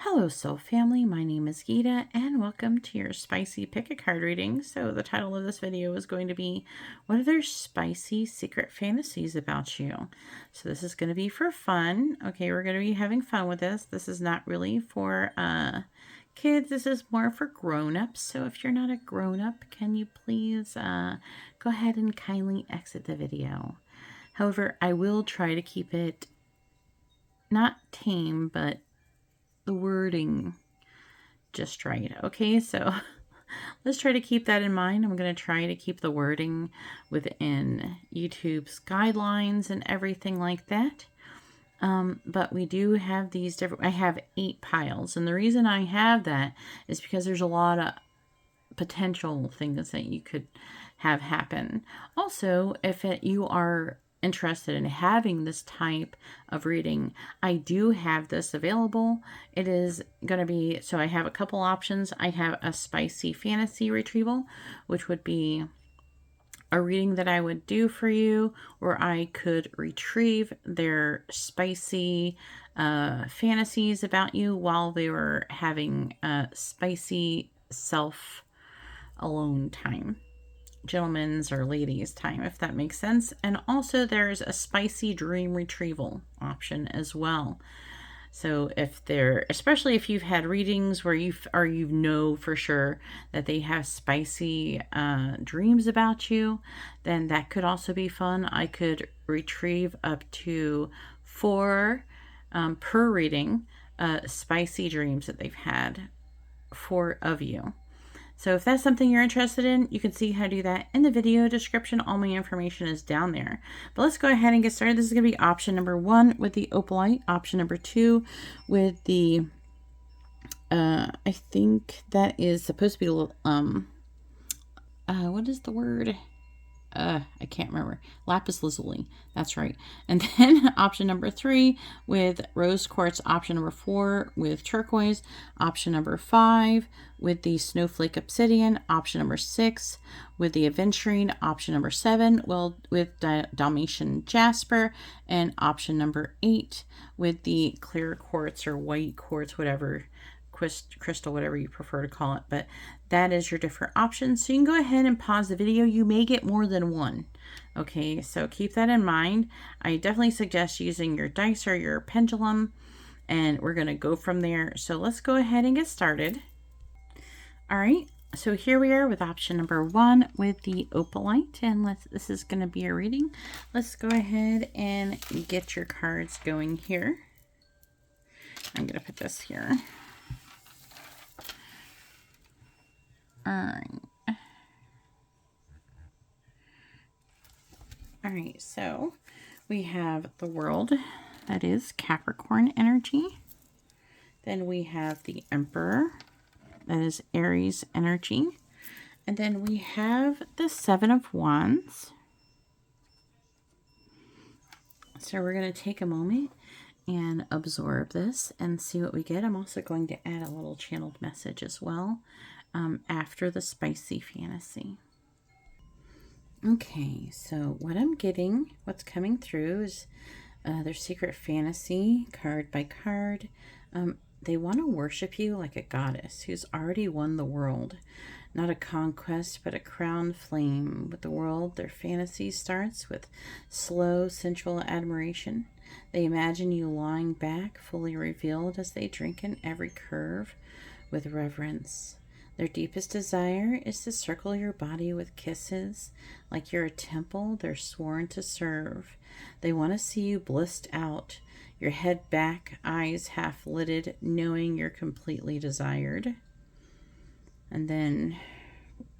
Hello Soul Family, my name is Geeta and welcome to your spicy pick a card reading. So the title of this video is going to be, what are their spicy secret fantasies about you? So this is going to be for fun. Okay, we're going to be having fun with this. This is not really for kids. This is more for grown-ups. So if you're not a grown-up, can you please go ahead and kindly exit the video. However, I will try to keep it not tame, but the wording just right. Okay, so let's try to keep that in mind. I'm going to try to keep the wording within YouTube's guidelines and everything like that. But we do have these different, I have 8 piles. And the reason I have that is because there's a lot of potential things that you could have happen. Also, if you are interested in having this type of reading, I do have this available. It is going to be, so I have a couple options. I have a spicy fantasy retrieval, which would be a reading that I would do for you, where I could retrieve their spicy fantasies about you while they were having a spicy self alone time. Gentlemen's or ladies' time, if that makes sense. And also there's a spicy dream retrieval option as well. So if they're, especially if you've had readings where you know for sure that they have spicy dreams about you, then that could also be fun. I could retrieve up to 4 per reading spicy dreams that they've had, 4 of you. So if that's something you're interested in, you can see how to do that in the video description. All my information is down there. But let's go ahead and get started. This is going to be option number 1 with the opalite. Option number 2 with the, I think that is supposed to be, what is the word? I can't remember. Lapis lazuli. That's right. And then option number 3 with rose quartz. Option number 4 with turquoise. Option number 5 with the snowflake obsidian. Option number 6 with the aventurine. Option number 7 with Dalmatian jasper. And option number 8 with the clear quartz or white quartz, whatever, crystal, whatever you prefer to call it. But that is your different options. So you can go ahead and pause the video. You may get more than one. Okay, so keep that in mind. I definitely suggest using your dice or your pendulum, and we're going to go from there. So let's go ahead and get started. All right, so here we are with option number 1 with the opalite, and this is going to be a reading. Let's go ahead and get your cards going here. I'm going to put this here. All right, so we have the world, that is Capricorn energy. Then we have the Emperor, that is Aries energy. And then we have the 7 of Wands. So we're going to take a moment and absorb this and see what we get. I'm also going to add a little channeled message as well after the spicy fantasy. Okay, so what I'm getting, what's coming through is their secret fantasy, card by card. They want to worship you like a goddess who's already won the world. Not a conquest, but a crowned flame. With the world, their fantasy starts with slow, sensual admiration. They imagine you lying back, fully revealed as they drink in every curve with reverence. Their deepest desire is to circle your body with kisses. Like you're a temple they're sworn to serve. They want to see you blissed out, your head back, eyes half lidded, knowing you're completely desired. And then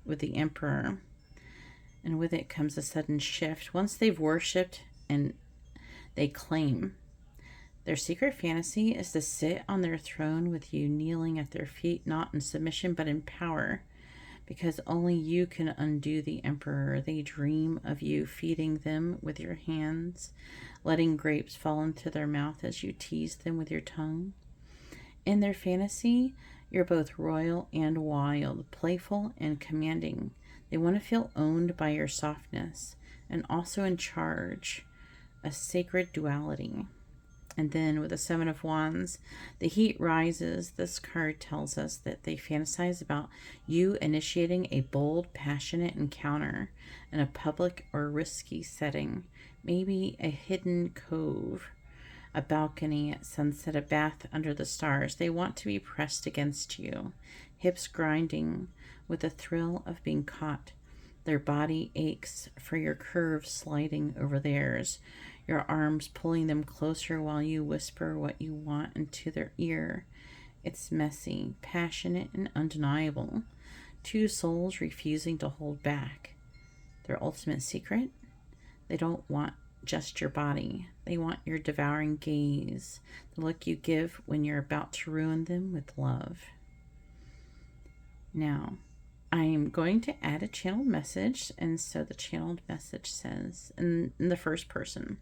with the Emperor, and with it comes a sudden shift. Once they've worshipped and they claim, their secret fantasy is to sit on their throne with you kneeling at their feet, not in submission, but in power, because only you can undo the Emperor. They dream of you feeding them with your hands, letting grapes fall into their mouth as you tease them with your tongue. In their fantasy, you're both royal and wild, playful and commanding. They want to feel owned by your softness and also in charge, a sacred duality. And then with the Seven of Wands, the heat rises. This card tells us that they fantasize about you initiating a bold, passionate encounter in a public or risky setting. Maybe a hidden cove, a balcony at sunset, a bath under the stars. They want to be pressed against you, hips grinding with the thrill of being caught. Their body aches for your curves sliding over theirs, your arms pulling them closer while you whisper what you want into their ear. It's messy, passionate, and undeniable. Two souls refusing to hold back. Their ultimate secret? They don't want just your body. They want your devouring gaze, the look you give when you're about to ruin them with love. Now, I'm going to add a channeled message, and so the channeled message says, in the first person,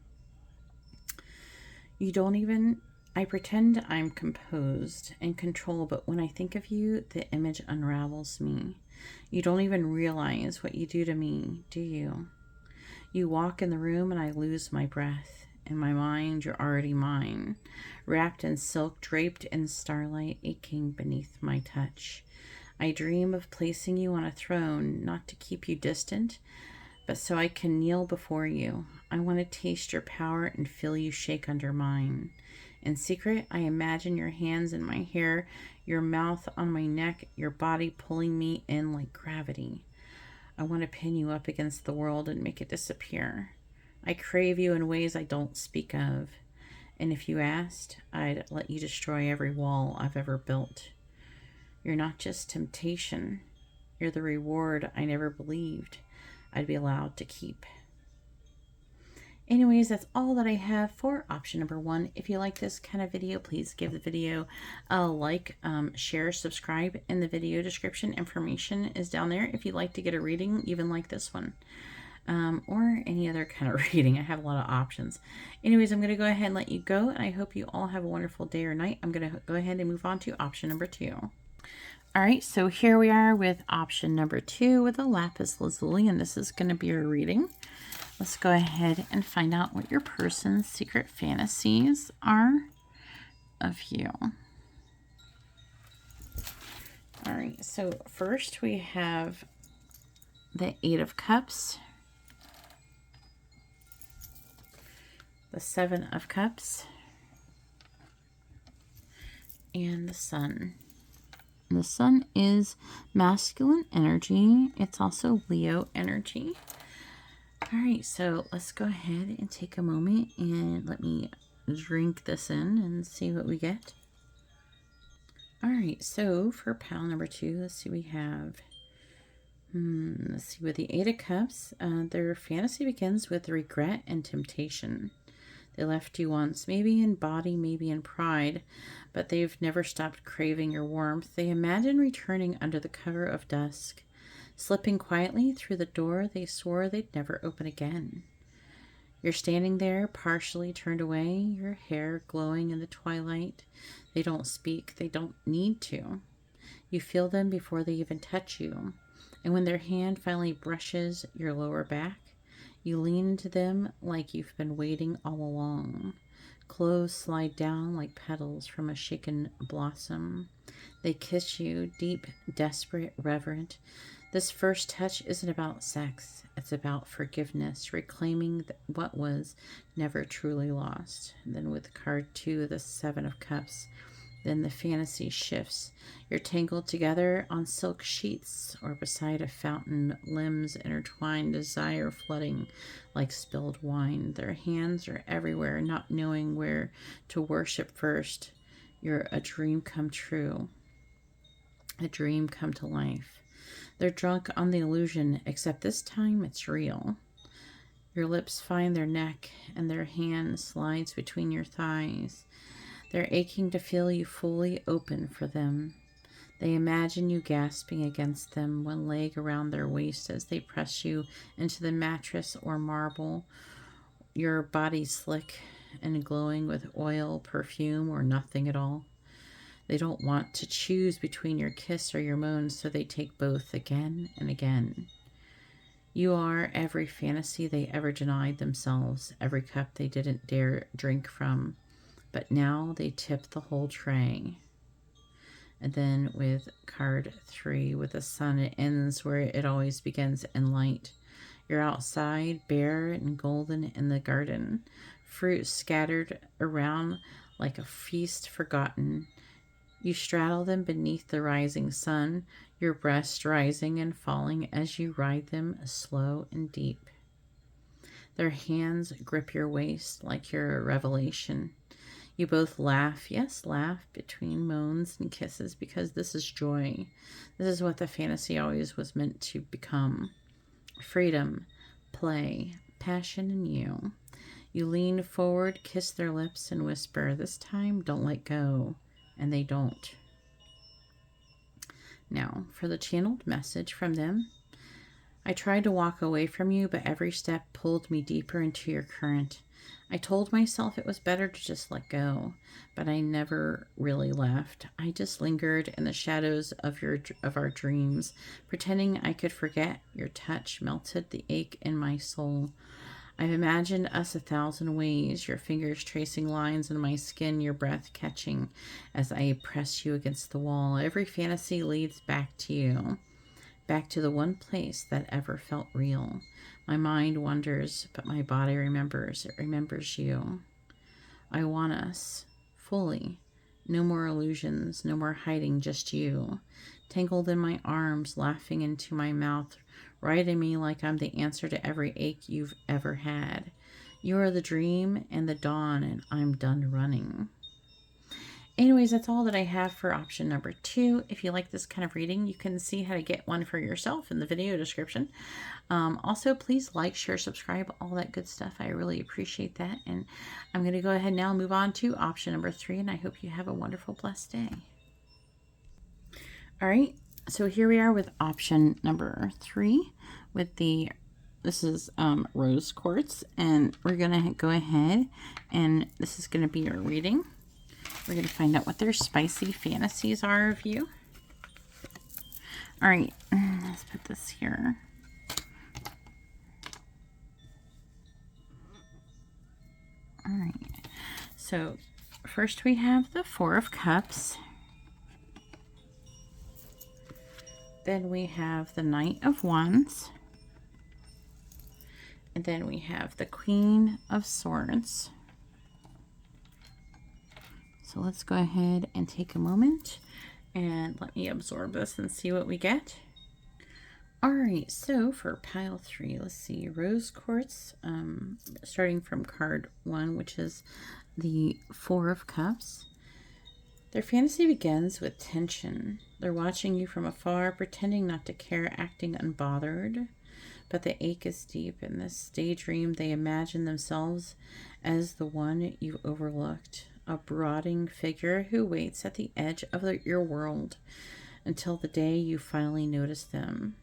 I pretend I'm composed and control, but when I think of you, the image unravels me. You don't even realize what you do to me, do you? You walk in the room and I lose my breath. In my mind, you're already mine, wrapped in silk, draped in starlight, aching beneath my touch. I dream of placing you on a throne, not to keep you distant, but so I can kneel before you. I want to taste your power and feel you shake under mine. In secret, I imagine your hands in my hair, your mouth on my neck, your body pulling me in like gravity. I want to pin you up against the world and make it disappear. I crave you in ways I don't speak of. And if you asked, I'd let you destroy every wall I've ever built. You're not just temptation. You're the reward I never believed I'd be allowed to keep. Anyways, that's all that I have for option number 1. If you like this kind of video, please give the video a like, share, subscribe. In the video description, information is down there if you'd like to get a reading, even like this one, or any other kind of reading. I have a lot of options. Anyways, I'm going to go ahead and let you go, and I hope you all have a wonderful day or night. I'm going to go ahead and move on to option number 2. All right, so here we are with option number 2 with a lapis lazuli, and this is going to be your reading. Let's go ahead and find out what your person's secret fantasies are of you. All right, so first we have the 8 of Cups, the 7 of Cups, and the Sun. And the Sun is masculine energy. It's also Leo energy. All right, so let's go ahead and take a moment and let me drink this in and see what we get. All right, so for pile number 2, let's see, we have, let's see, with the 8 of Cups, their fantasy begins with regret and temptation. They left you once, maybe in body, maybe in pride, but they've never stopped craving your warmth. They imagine returning under the cover of dusk, slipping quietly through the door they swore they'd never open again. You're standing there, partially turned away, your hair glowing in the twilight. They don't speak, they don't need to. You feel them before they even touch you, and when their hand finally brushes your lower back, you lean into them like you've been waiting all along. Clothes slide down like petals from a shaken blossom. They kiss you, deep, desperate, reverent. This first touch isn't about sex. It's about forgiveness, reclaiming what was never truly lost. And then with card 2, the 7 of Cups, then the fantasy shifts. You're tangled together on silk sheets or beside a fountain, limbs intertwined, desire flooding like spilled wine. Their hands are everywhere, not knowing where to worship first. You're a dream come true, a dream come to life. They're drunk on the illusion, except this time it's real. Your lips find their neck and their hand slides between your thighs. They're aching to feel you fully open for them. They imagine you gasping against them, one leg around their waist as they press you into the mattress or marble, your body slick and glowing with oil, perfume, or nothing at all. They don't want to choose between your kiss or your moan, so they take both again and again. You are every fantasy they ever denied themselves, every cup they didn't dare drink from. but now they tip the whole tray. And then with card 3, with the sun, it ends where it always begins, in light. You're outside, bare and golden in the garden, fruit scattered around like a feast forgotten. You straddle them beneath the rising sun, your breast rising and falling as you ride them slow and deep. Their hands grip your waist like you're a revelation. You both laugh, yes, laugh between moans and kisses, because this is joy. This is what the fantasy always was meant to become. Freedom, play, passion in you. You lean forward, kiss their lips, and whisper, this time don't let go. And they don't. Now, for the channeled message from them. I tried to walk away from you, but every step pulled me deeper into your current. I told myself it was better to just let go, but I never really left. I just lingered in the shadows of our dreams, pretending I could forget. Your touch melted the ache in my soul. I've imagined us 1,000 ways, your fingers tracing lines in my skin, your breath catching as I press you against the wall. Every fantasy leads back to you, back to the one place that ever felt real. My mind wanders, but my body remembers. It remembers you. I want us fully. No more illusions, no more hiding, just you. Tangled in my arms, laughing into my mouth, riding me like I'm the answer to every ache you've ever had. You are the dream and the dawn, and I'm done running. Anyways, that's all that I have for option number 2. If you like this kind of reading, you can see how to get one for yourself in the video description. Also, please like, share, subscribe, all that good stuff. I really appreciate that. And I'm going to go ahead now and move on to option number 3. And I hope you have a wonderful, blessed day. All right. So here we are with option number 3 with this is rose quartz. And we're going to go ahead and this is going to be your reading. We're going to find out what their spicy fantasies are of you. All right, let's put this here. All right, so first we have the 4 of Cups. Then we have the Knight of Wands. And then we have the Queen of Swords. So let's go ahead and take a moment and let me absorb this and see what we get. All right, so for pile 3, let's see, rose quartz, starting from card 1, which is the 4 of Cups. Their fantasy begins with tension. They're watching you from afar, pretending not to care, acting unbothered. But the ache is deep. In this daydream, they imagine themselves as the one you overlooked. A brooding figure who waits at the edge of your world until the day you finally notice them.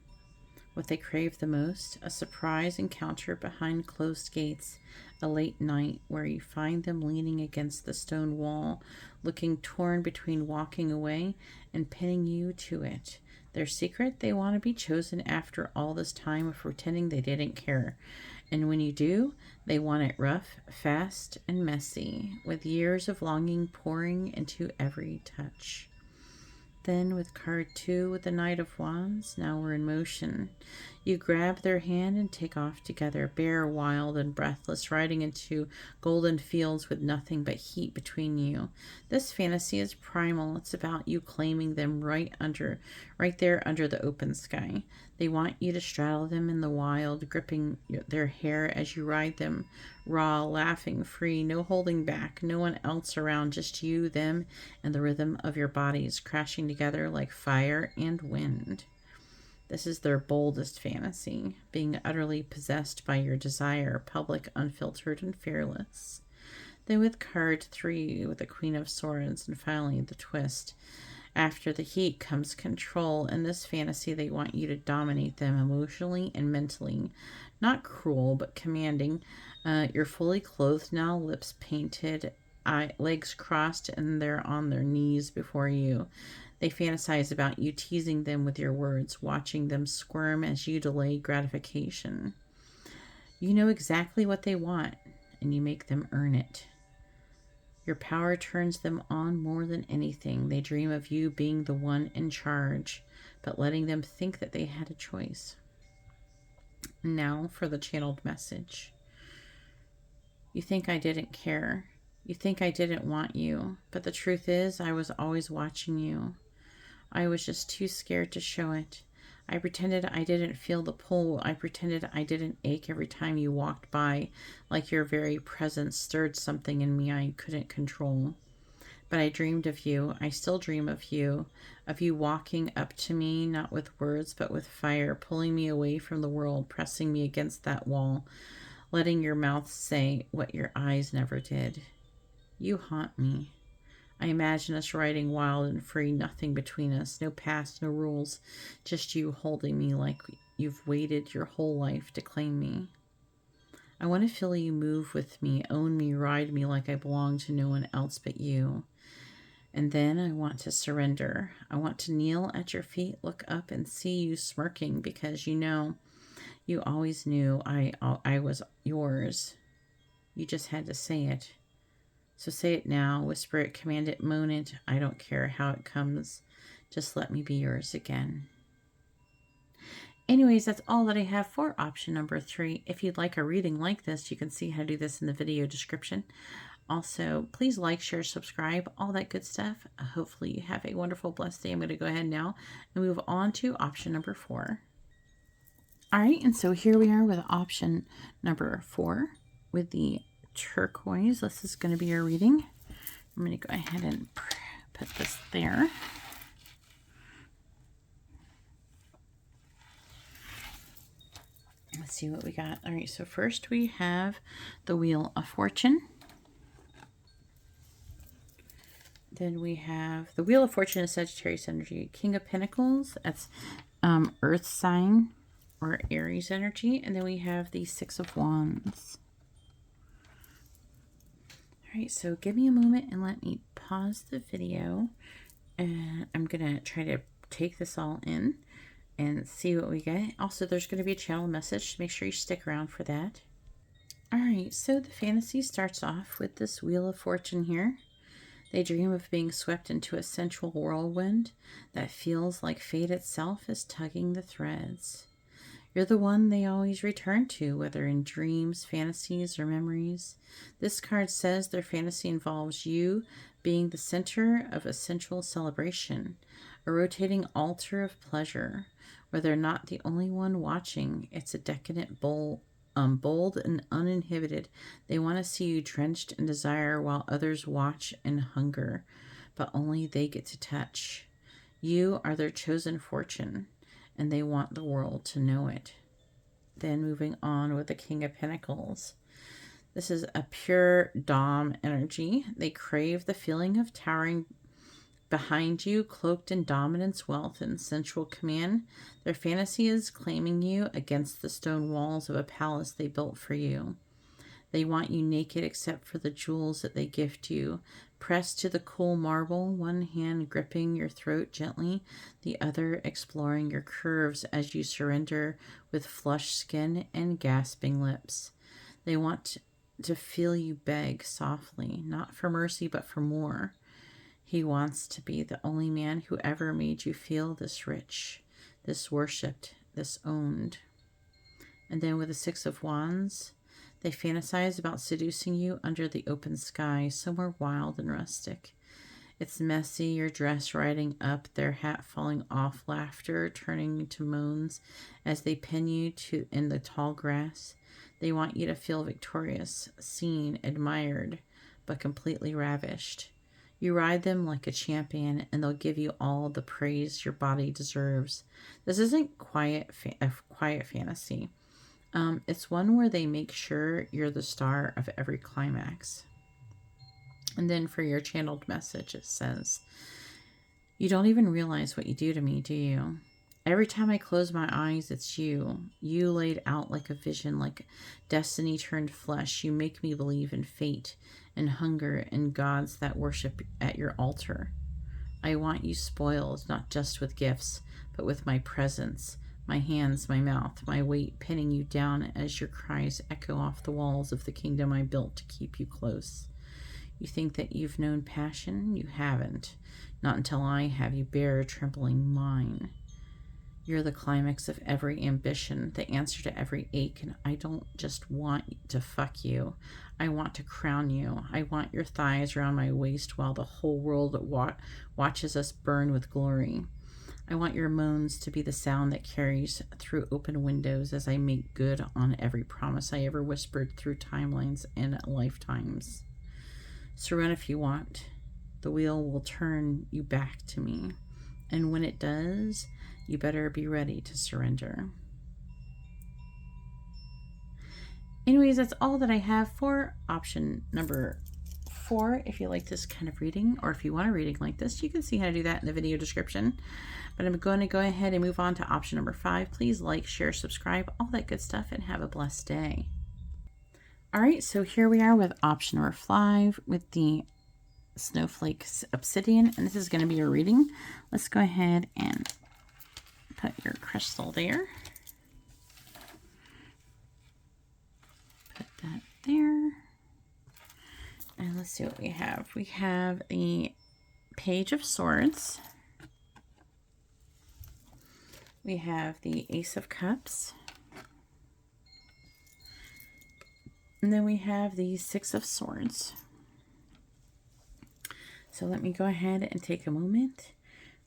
What they crave the most, a surprise encounter behind closed gates, a late night where you find them leaning against the stone wall, looking torn between walking away and pinning you to it. Their secret, they want to be chosen after all this time of pretending they didn't care. And when you do, they want it rough, fast, and messy, with years of longing pouring into every touch. Then with card 2 with the Knight of Wands, now we're in motion. You grab their hand and take off together, bare, wild, and breathless, riding into golden fields with nothing but heat between you. This fantasy is primal. It's about you claiming them right there under the open sky. They want you to straddle them in the wild, gripping their hair as you ride them, raw, laughing, free, no holding back, no one else around, just you, them, and the rhythm of your bodies crashing together like fire and wind. This is their boldest fantasy, being utterly possessed by your desire, public, unfiltered, and fearless. Then with card 3, with the Queen of Swords, and finally the twist. After the heat comes control. In this fantasy, they want you to dominate them emotionally and mentally. Not cruel, but commanding. You're fully clothed now, lips painted, legs crossed, and they're on their knees before you. They fantasize about you teasing them with your words, watching them squirm as you delay gratification. You know exactly what they want, and you make them earn it. Your power turns them on more than anything. They dream of you being the one in charge, but letting them think that they had a choice. Now for the channeled message. You think I didn't care. You think I didn't want you, but the truth is I was always watching you. I was just too scared to show it. I pretended I didn't feel the pull. I pretended I didn't ache every time you walked by, like your very presence stirred something in me I couldn't control. But I dreamed of you. I still dream of you walking up to me, not with words, but with fire, pulling me away from the world, pressing me against that wall, letting your mouth say what your eyes never did. You haunt me. I imagine us riding wild and free, nothing between us, no past, no rules, just you holding me like you've waited your whole life to claim me. I want to feel you move with me, own me, ride me like I belong to no one else but you. And then I want to surrender. I want to kneel at your feet, look up and see you smirking because you know, you always knew I was yours. You just had to say it. So say it now, whisper it, command it, moan it. I don't care how it comes. Just let me be yours again. Anyways, that's all that I have for option number 3. If you'd like a reading like this, you can see how to do this in the video description. Also, please like, share, subscribe, all that good stuff. Hopefully you have a wonderful, blessed day. I'm going to go ahead now and move on to option number 4. All right, and so here we are with option number 4 with the turquoise. This is going to be your reading. I'm going to go ahead and put this there. Let's see what we got. All right, so first we have the Wheel of Fortune. Then we have the Wheel of Fortune is Sagittarius energy. King of Pentacles, that's Earth sign or Aries energy. And then we have the Six of Wands. All right, so give me a moment and let me pause the video. And I'm going to try to take this all in and see what we get. Also, there's going to be a channel message. Make sure you stick around for that. All right, so the fantasy starts off with this Wheel of Fortune here. They dream of being swept into a sensual whirlwind that feels like fate itself is tugging the threads. You're the one they always return to, whether in dreams, fantasies, or memories. This card says their fantasy involves you being the center of a sensual celebration, a rotating altar of pleasure, where they're not the only one watching. It's a decadent bold and uninhibited. They want to see you drenched in desire while others watch in hunger, but only they get to touch. You are their chosen fortune, and they want the world to know it. Then moving on with the King of Pentacles. This is a pure Dom energy. They crave the feeling of towering behind you, cloaked in dominance, wealth, and sensual command. Their fantasy is claiming you against the stone walls of a palace they built for you. They want you naked except for the jewels that they gift you. Pressed to the cool marble, one hand gripping your throat gently, the other exploring your curves as you surrender with flushed skin and gasping lips. They want to feel you beg softly, not for mercy, but for more. He wants to be the only man who ever made you feel this rich, this worshipped, this owned. And then with the Six of Wands, they fantasize about seducing you under the open sky, somewhere wild and rustic. It's messy, your dress riding up, their hat falling off, laughter turning to moans as they pin you in the tall grass. They want you to feel victorious, seen, admired, but completely ravished. You ride them like a champion, and they'll give you all the praise your body deserves. This isn't a quiet fantasy. It's one where they make sure you're the star of every climax. And then for your channeled message, it says, you don't even realize what you do to me, do you? Every time I close my eyes, it's you. You laid out like a vision, like destiny turned flesh. You make me believe in fate and hunger and gods that worship at your altar. I want you spoiled, not just with gifts, but with my presence, my hands, my mouth, my weight pinning you down as your cries echo off the walls of the kingdom I built to keep you close. You think that you've known passion? You haven't. Not until I have you bare trembling mine. You're the climax of every ambition, the answer to every ache, and I don't just want to fuck you. I want to crown you. I want your thighs around my waist while the whole world watches us burn with glory. I want your moans to be the sound that carries through open windows as I make good on every promise I ever whispered through timelines and lifetimes. Surrender if you want. The wheel will turn you back to me. And when it does, you better be ready to surrender. Anyways, that's all that I have for option number 4. If you like this kind of reading, or if you want a reading like this, you can see how to do that in the video description. But I'm going to go ahead and move on to option number 5. Please like, share, subscribe, all that good stuff, and have a blessed day. All right, so here we are with option number 5 with the Snowflake Obsidian, and this is going to be your reading. Let's go ahead and put your crystal there. Put that there. And let's see what we have. We have the Page of Swords. We have the Ace of Cups. And then we have the Six of Swords. So let me go ahead and take a moment.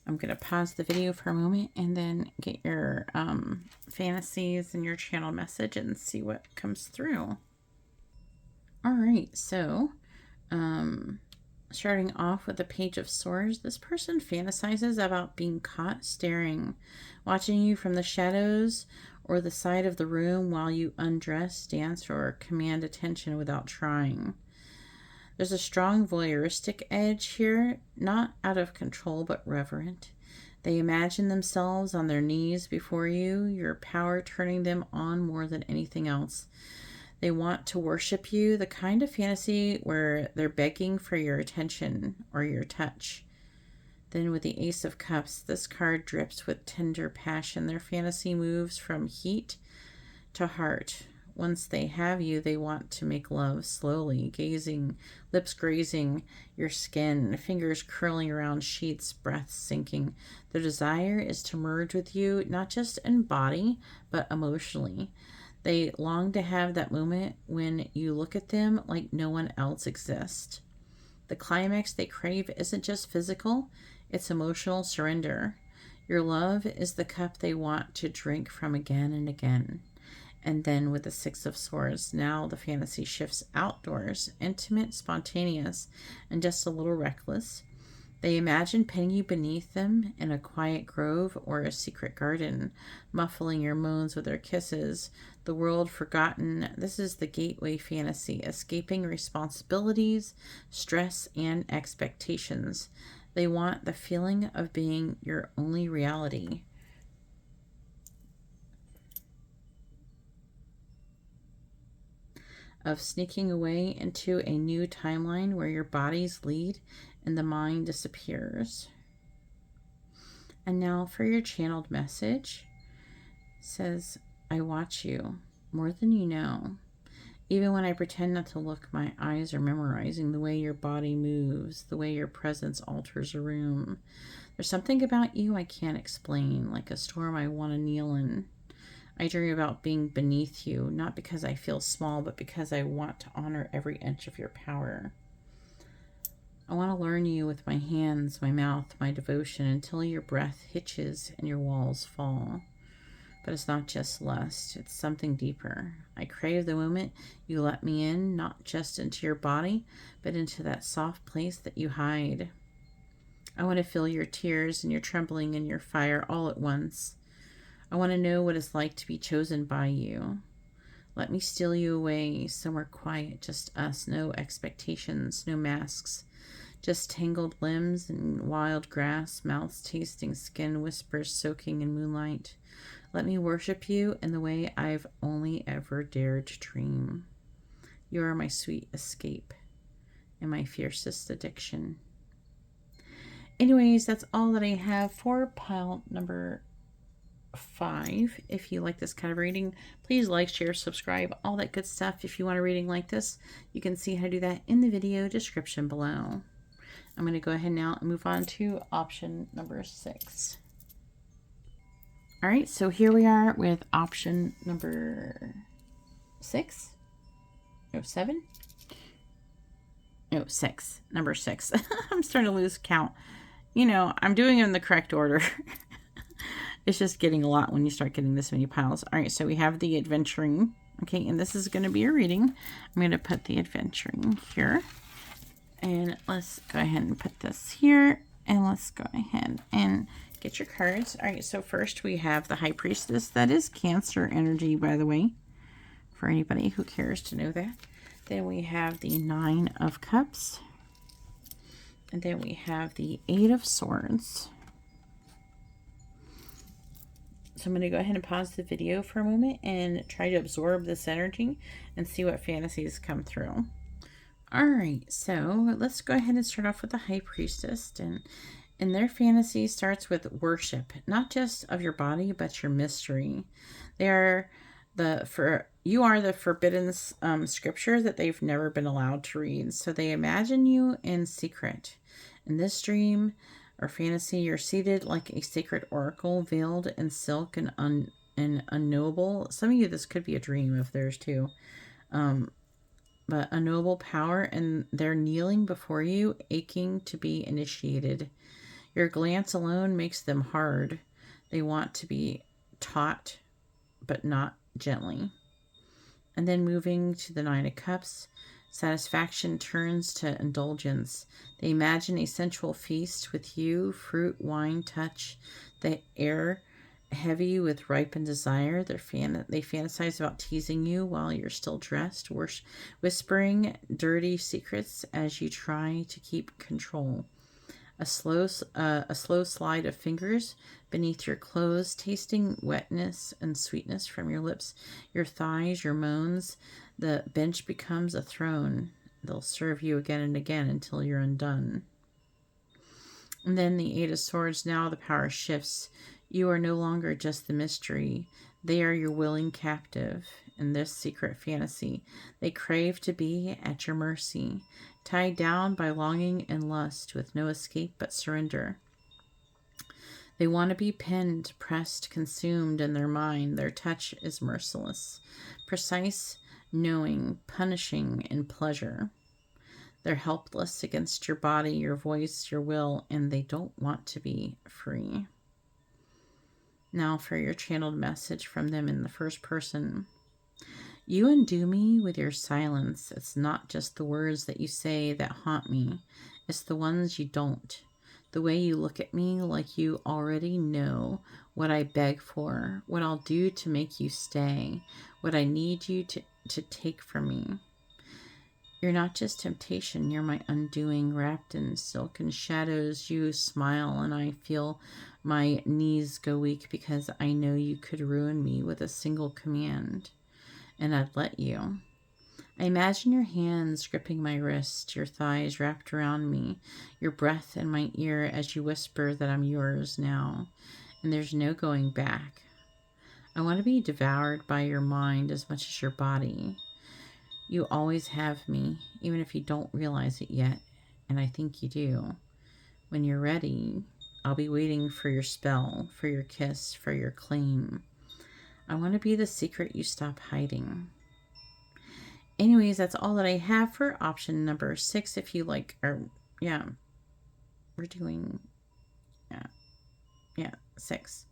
I'm going to pause the video for a moment and then get your fantasies and your channel message and see what comes through. All right, so starting off with the Page of Swords, this person fantasizes about being caught staring, watching you from the shadows or the side of the room while you undress, dance, or command attention without trying. There's a strong voyeuristic edge here, not out of control, but reverent. They imagine themselves on their knees before you, your power turning them on more than anything else. They want to worship you, the kind of fantasy where they're begging for your attention or your touch. Then with the Ace of Cups, this card drips with tender passion. Their fantasy moves from heat to heart. Once they have you, they want to make love slowly, gazing, lips grazing your skin, fingers curling around sheets, breath sinking. Their desire is to merge with you, not just in body, but emotionally. They long to have that moment when you look at them like no one else exists. The climax they crave isn't just physical, it's emotional surrender. Your love is the cup they want to drink from again and again. And then with the Six of Swords, now the fantasy shifts outdoors, intimate, spontaneous, and just a little reckless. They imagine pinning you beneath them in a quiet grove or a secret garden, muffling your moans with their kisses. The world forgotten. This is the gateway fantasy, escaping responsibilities, stress, and expectations. They want the feeling of being your only reality. Of sneaking away into a new timeline where your bodies lead and the mind disappears. And now for your channeled message. It says, I watch you more than you know. Even when I pretend not to look, my eyes are memorizing the way your body moves, the way your presence alters a room. There's something about you I can't explain, like a storm I want to kneel in. I dream about being beneath you, not because I feel small, but because I want to honor every inch of your power. I want to learn you with my hands, my mouth, my devotion, until your breath hitches and your walls fall. But it's not just lust, it's something deeper. I crave the moment you let me in, not just into your body, but into that soft place that you hide. I want to feel your tears and your trembling and your fire all at once. I want to know what it's like to be chosen by you. Let me steal you away somewhere quiet, just us, no expectations, no masks, just tangled limbs and wild grass, mouths tasting skin, whispers soaking in moonlight. Let me worship you in the way I've only ever dared to dream. You are my sweet escape and my fiercest addiction. Anyways, that's all that I have for pile number 5. If you like this kind of reading, please like, share, subscribe, all that good stuff. If you want a reading like this, you can see how to do that in the video description below. I'm going to go ahead now and move on to option number 6. All right, so here we are with option number 6. No, 7. No, 6. Number 6. I'm starting to lose count. You know, I'm doing it in the correct order. It's just getting a lot when you start getting this many piles. All right, so we have the adventuring. Okay, and this is going to be a reading. I'm going to put the adventuring here. And let's go ahead and put this here. And let's go ahead and get your cards. All right, so first we have the High Priestess. That is Cancer energy, by the way, for anybody who cares to know that. Then we have the 9 of Cups. And then we have the 8 of Swords. So I'm going to go ahead and pause the video for a moment and try to absorb this energy and see what fantasies come through. All right, so let's go ahead and start off with the High Priestess. And their fantasy starts with worship, not just of your body, but your mystery. You are the forbidden scripture that they've never been allowed to read. So they imagine you in secret. In this dream or fantasy, you're seated like a sacred oracle, veiled in silk and unknowable. Some of you, this could be a dream of theirs too. But a noble power, and they're kneeling before you, aching to be initiated. Your glance alone makes them hard. They want to be taught, but not gently. And then moving to the 9 of Cups, satisfaction turns to indulgence. They imagine a sensual feast with you, fruit, wine, touch, the air heavy with ripened desire. They fantasize about teasing you while you're still dressed, whispering dirty secrets as you try to keep control. A slow slide of fingers beneath your clothes, tasting wetness and sweetness from your lips, your thighs, your moans. The bench becomes a throne. They'll serve you again and again until you're undone. And then the 8 of Swords. Now the power shifts. You are no longer just the mystery. They are your willing captive in this secret fantasy. They crave to be at your mercy, tied down by longing and lust, with no escape but surrender. They want to be pinned, pressed, consumed in their mind. Their touch is merciless, precise, knowing, punishing in pleasure. They're helpless against your body, your voice, your will, and they don't want to be free. Now for your channeled message from them in the first person. You undo me with your silence. It's not just the words that you say that haunt me. It's the ones you don't. The way you look at me like you already know what I beg for, what I'll do to make you stay, what I need you to take from me. You're not just temptation, you're my undoing. Wrapped in silken shadows, you smile, and I feel my knees go weak because I know you could ruin me with a single command, and I'd let you. I imagine your hands gripping my wrist, your thighs wrapped around me, your breath in my ear as you whisper that I'm yours now, and there's no going back. I want to be devoured by your mind as much as your body. You always have me, even if you don't realize it yet, and I think you do. When you're ready, I'll be waiting for your spell, for your kiss, for your claim. I want to be the secret you stop hiding. Anyways, that's all that I have for option number 6. If you like, or yeah, we're doing, yeah, 6.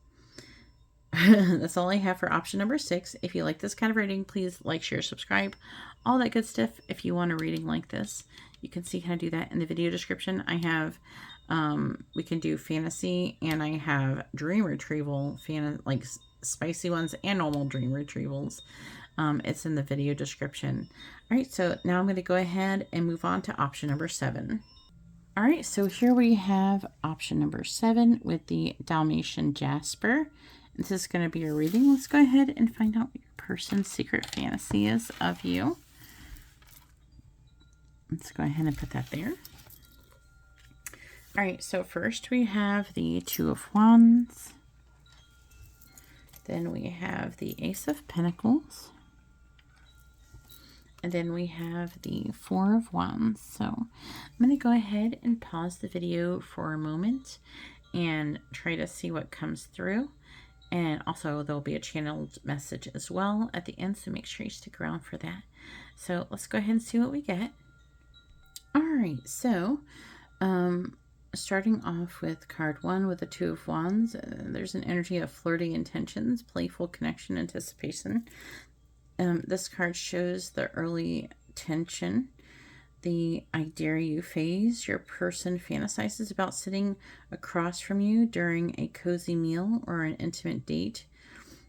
That's all I have for option number 6. If you like this kind of reading, please like, share, subscribe, all that good stuff. If you want a reading like this, you can see how to do that in the video description. I have, we can do fantasy, and I have dream retrieval, like spicy ones and normal dream retrievals. It's in the video description. All right, so now I'm going to go ahead and move on to option number 7. All right, so here we have option number 7 with the Dalmatian Jasper. This is going to be a reading. Let's go ahead and find out what your person's secret fantasy is of you. Let's go ahead and put that there. All right, so first we have the 2 of Wands. Then we have the Ace of Pentacles. And then we have the Four of Wands. So I'm going to go ahead and pause the video for a moment and try to see what comes through. And also there'll be a channeled message as well at the end, so make sure you stick around for that. So let's go ahead and see what we get. All right, so starting off with card 1 with the Two of Wands, there's an energy of flirty intentions, playful connection, anticipation. This card shows the early tension, the I dare you phase. Your person fantasizes about sitting across from you during a cozy meal or an intimate date,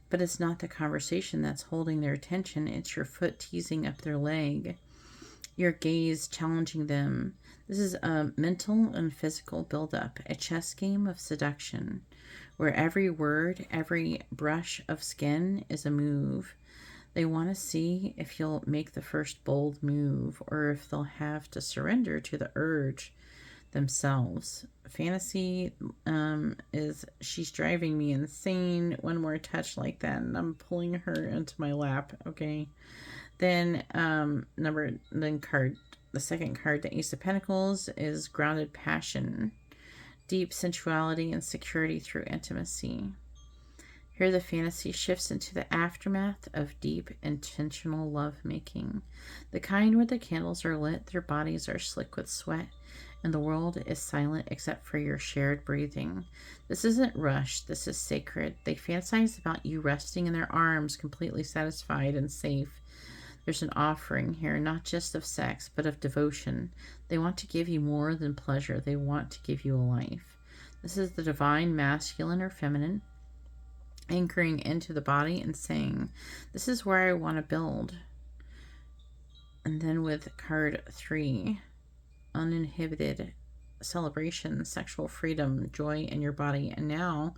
but it's not the conversation that's holding their attention. It's your foot teasing up their leg, your gaze challenging them. This is a mental and physical buildup, a chess game of seduction, where every word, every brush of skin is a move. They want to see if you'll make the first bold move or if they'll have to surrender to the urge themselves. Fantasy is she's driving me insane. One more touch like that and I'm pulling her into my lap. Okay. Then the second card, the Ace of Pentacles, is grounded passion, deep sensuality and security through intimacy. Here the fantasy shifts into the aftermath of deep, intentional lovemaking. The kind where the candles are lit, their bodies are slick with sweat, and the world is silent except for your shared breathing. This isn't rushed, this is sacred. They fantasize about you resting in their arms, completely satisfied and safe. There's an offering here, not just of sex, but of devotion. They want to give you more than pleasure. They want to give you a life. This is the divine masculine or feminine, anchoring into the body and saying, this is where I want to build. And then with card 3, uninhibited celebration, sexual freedom, joy in your body. And now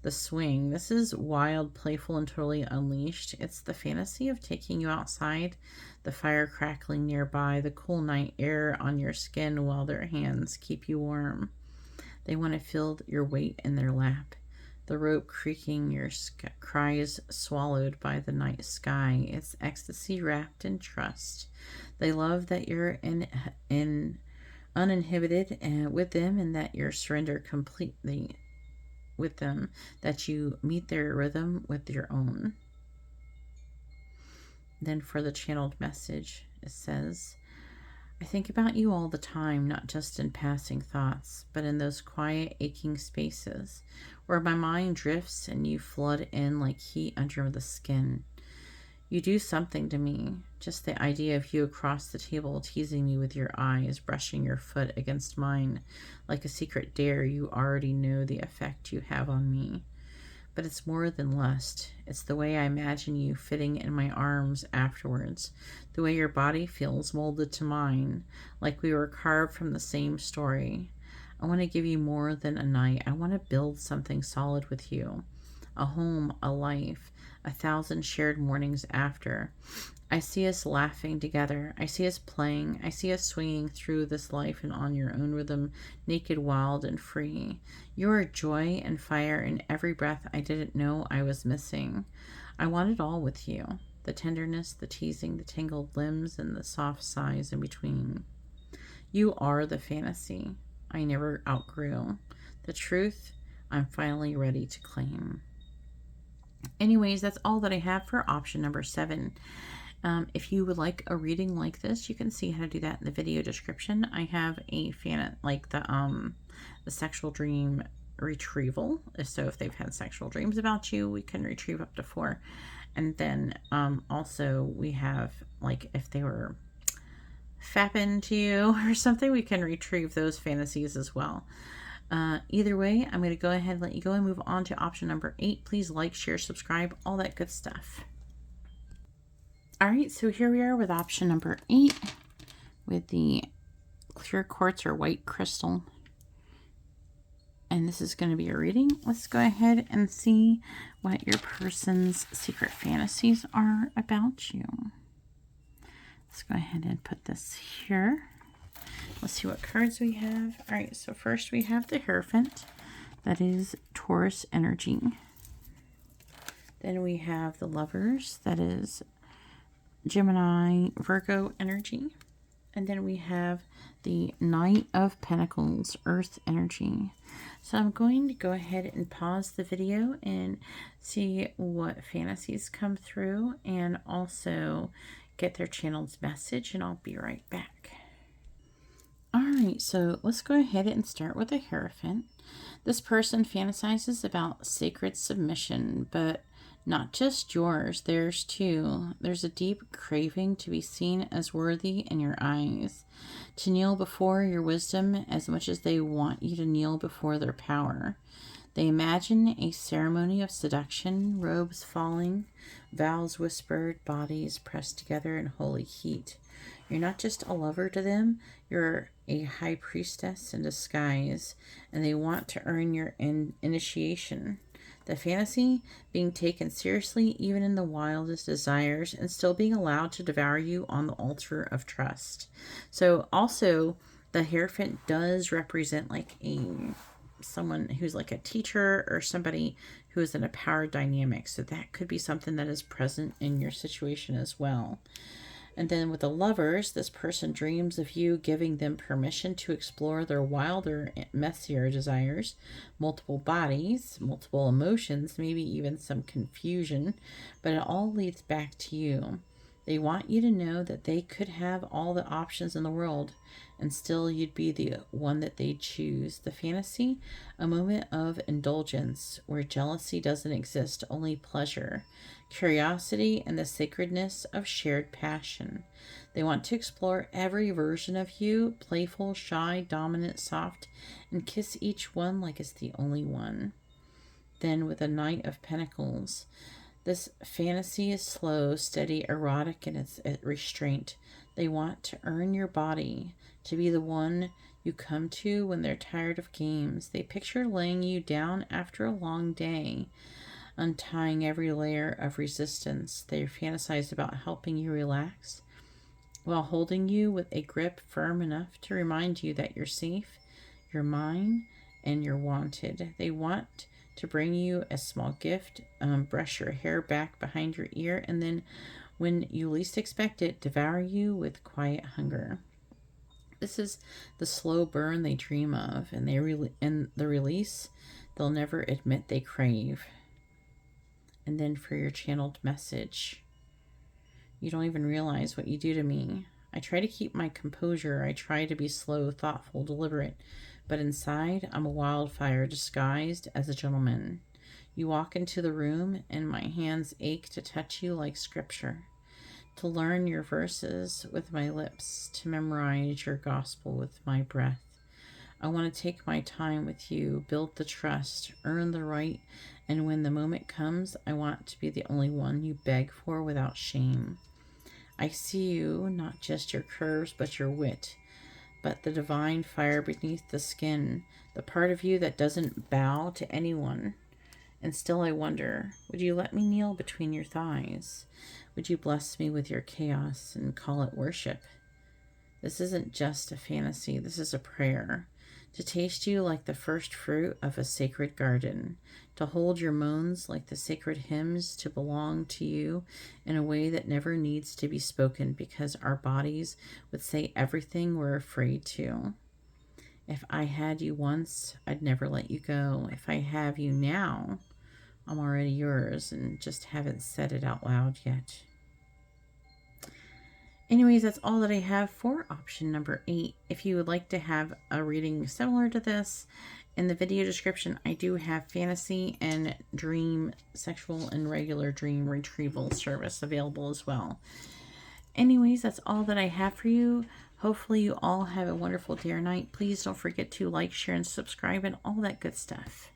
the swing. This is wild, playful, and totally unleashed. It's the fantasy of taking you outside, the fire crackling nearby, the cool night air on your skin while their hands keep you warm. They want to feel your weight in their lap, the rope creaking, your cries swallowed by the night sky. It's ecstasy wrapped in trust. They love that you're uninhibited with them and that you're surrendered completely with them, that you meet their rhythm with your own. Then for the channeled message, it says, I think about you all the time, not just in passing thoughts, but in those quiet, aching spaces where my mind drifts and you flood in like heat under the skin. You do something to me. Just the idea of you across the table teasing me with your eyes, brushing your foot against mine like a secret dare. You already know the effect you have on me. But it's more than lust. It's the way I imagine you fitting in my arms afterwards. The way your body feels molded to mine, like we were carved from the same story. I want to give you more than a night. I want to build something solid with you. A home, a life, 1,000 shared mornings after. I see us laughing together. I see us playing. I see us swinging through this life and on your own rhythm, naked, wild, and free. You are joy and fire in every breath I didn't know I was missing. I want it all with you. The tenderness, the teasing, the tangled limbs, and the soft sighs in between. You are the fantasy I never outgrew. The truth I'm finally ready to claim. Anyways, that's all that I have for option number 7. If you would like a reading like this, you can see how to do that in the video description. I have a the sexual dream retrieval. So if they've had sexual dreams about you, we can retrieve up to 4. And then also we have, like, if they were fapping to you or something, we can retrieve those fantasies as well. Either way, I'm going to go ahead and let you go and move on to option number 8. Please like, share, subscribe, all that good stuff. All right, so here we are with option number 8 with the clear quartz or white crystal. And this is going to be a reading. Let's go ahead and see what your person's secret fantasies are about you. Let's go ahead and put this here. Let's see what cards we have. All right, so first we have the Hierophant. That is Taurus energy. Then we have the Lovers, that is Gemini, Virgo energy. And then we have the Knight of Pentacles, Earth energy. So I'm going to go ahead and pause the video and see what fantasies come through and also get their channeled message, and I'll be right back. Alright, so let's go ahead and start with the Hierophant. This person fantasizes about sacred submission, but not just yours, theirs too. There's a deep craving to be seen as worthy in your eyes, to kneel before your wisdom as much as they want you to kneel before their power. They imagine a ceremony of seduction, robes falling, vows whispered, bodies pressed together in holy heat. You're not just a lover to them, you're a high priestess in disguise, and they want to earn your initiation. The fantasy, being taken seriously even in the wildest desires and still being allowed to devour you on the altar of trust. So also, the Hierophant does represent like someone who's like a teacher or somebody who is in a power dynamic. So that could be something that is present in your situation as well. And then with the Lovers, this person dreams of you giving them permission to explore their wilder, messier desires, multiple bodies, multiple emotions, maybe even some confusion, but it all leads back to you. They want you to know that they could have all the options in the world and still you'd be the one that they choose. The fantasy, a moment of indulgence where jealousy doesn't exist, only pleasure, curiosity, and the sacredness of shared passion. They want to explore every version of you, playful, shy, dominant, soft, and kiss each one like it's the only one. Then with a Knight of Pentacles, this fantasy is slow, steady, erotic in its restraint. They want to earn your body, to be the one you come to when they're tired of games. They picture laying you down after a long day, untying every layer of resistance. They fantasize about helping you relax while holding you with a grip firm enough to remind you that you're safe, you're mine, and you're wanted. They want to bring you a small gift, brush your hair back behind your ear, and then when you least expect it, devour you with quiet hunger. This is the slow burn they dream of, and the release they'll never admit they crave. And then for your channeled message, you don't even realize what you do to me. I try to keep my composure. I try to be slow, thoughtful, deliberate, but inside I'm a wildfire disguised as a gentleman. You walk into the room and my hands ache to touch you like scripture, to learn your verses with my lips, to memorize your gospel with my breath. I want to take my time with you, build the trust, earn the right, and when the moment comes, I want to be the only one you beg for without shame. I see you, not just your curves, but your wit, but the divine fire beneath the skin, the part of you that doesn't bow to anyone. And still I wonder, would you let me kneel between your thighs? Would you bless me with your chaos and call it worship? This isn't just a fantasy, this is a prayer. To taste you like the first fruit of a sacred garden, to hold your moans like the sacred hymns, to belong to you in a way that never needs to be spoken because our bodies would say everything we're afraid to. If I had you once, I'd never let you go. If I have you now, I'm already yours and just haven't said it out loud yet. Anyways, that's all that I have for option number 8. If you would like to have a reading similar to this, in the video description, I do have fantasy and dream, sexual and regular dream retrieval service available as well. Anyways, that's all that I have for you. Hopefully you all have a wonderful day or night. Please don't forget to like, share, and subscribe and all that good stuff.